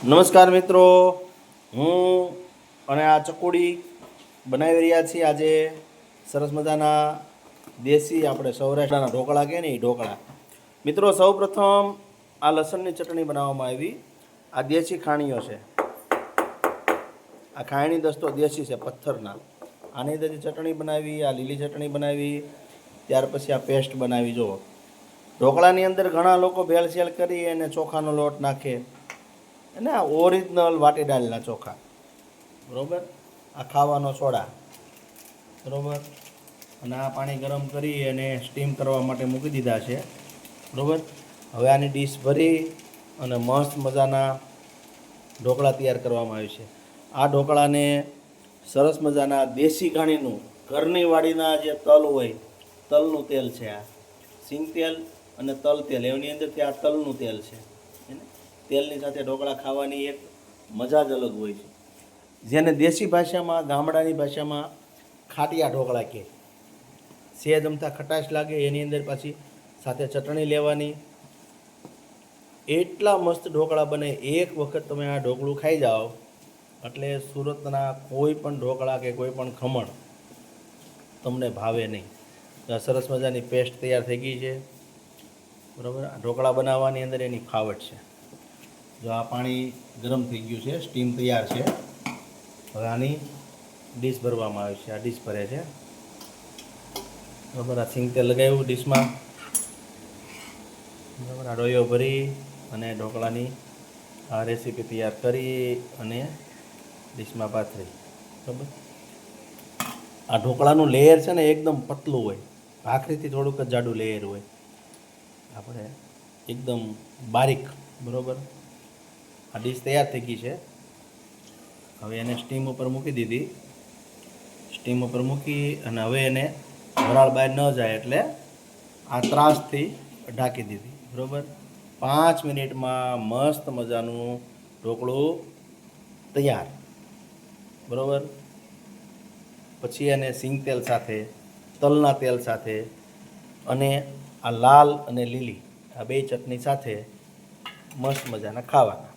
નમસ્કાર મિત્રો, હું અને આ ચકુડી બનાવી રહ્યા છીએ આજે સરસ મજાના દેશી આપણે સૌરાષ્ટ્રના ઢોકળા કહે ને એ ઢોકળા. મિત્રો સૌપ્રથમ આ લસણની ચટણી બનાવવામાં આવી. આ દેશી ખાણીઓ છે, આ ખાયણી દસ્તો દેશી છે પથ્થરના. આની અંદરથી ચટણી બનાવી, આ લીલી ચટણી બનાવી, ત્યાર પછી આ પેસ્ટ બનાવી. જુઓ, ઢોકળાની અંદર ઘણા લોકો ભેળસેળ કરી અને ચોખાનો લોટ નાખે અને આ ઓરિજિનલ વાટી દાળના ચોખા, બરાબર. આ ખાવાનો સોડા, બરાબર. અને આ પાણી ગરમ કરી અને સ્ટીમ કરવા માટે મૂકી દીધા છે, બરાબર. હવે આની ડીશ ભરી અને મસ્ત મજાના ઢોકળા તૈયાર કરવામાં આવે છે. આ ઢોકળાને સરસ મજાના દેશી ઘાણીનું ઘરની વાડીના જે તલ હોય, તલનું તેલ છે. આ સિંગ તેલ અને તલ તેલ, એની અંદરથી આ તલનું તેલ છે. તેલની સાથે ઢોકળા ખાવાની એક મજા જ અલગ હોય છે, જેને દેશી ભાષામાં, ગામડાની ભાષામાં ખાટિયા ઢોકળા કહે. સેજ અમથા ખટાશ લાગે, એની અંદર પાછી સાથે ચટણી લેવાની. એટલા મસ્ત ઢોકળા બને. એક વખત તમે આ ઢોકળું ખાઈ જાઓ એટલે સુરતના કોઈ પણ ઢોકળા કે કોઈ પણ ખમણ તમને ભાવે નહીં. સરસ મજાની પેસ્ટ તૈયાર થઈ ગઈ છે, બરાબર. આ ઢોકળા બનાવવાની અંદર એની ફાવટ છે. જો આ પાણી ગરમ થઈ ગયું છે, સ્ટીમ તૈયાર છે. હવે આની ડીશ ભરવામાં આવે છે. આ ડીશ ભરે છે, બરાબર. આ સિંગ તેલ લગાવ્યું ડીશમાં, બરાબર. આ ડોયો ભરી અને ઢોકળાની આ રેસીપી તૈયાર કરી અને ડીશમાં પાથરી, બરાબર. આ ઢોકળાનું લેયર છે ને એકદમ પતલું હોય, ભાખરીથી થોડુંક જ જાડું લેયર હોય. આપણે એકદમ બારીક, બરાબર. આ ડીશ તૈયાર થઈ ગઈ છે. હવે એને સ્ટીમ ઉપર મૂકી દીધી. સ્ટીમ ઉપર મૂકી અને હવે એને વરાળ બહાર ન જાય એટલે આ ત્રાસથી ઢાંકી દીધી, બરાબર. 5 મિનિટમાં મસ્ત મજાનું ઢોકળું તૈયાર, બરાબર. પછી એને સિંગ તેલ સાથે, તલના તેલ સાથે અને આ લાલ અને લીલી આ બે ચટણી સાથે મસ્ત મજાના ખાવાના.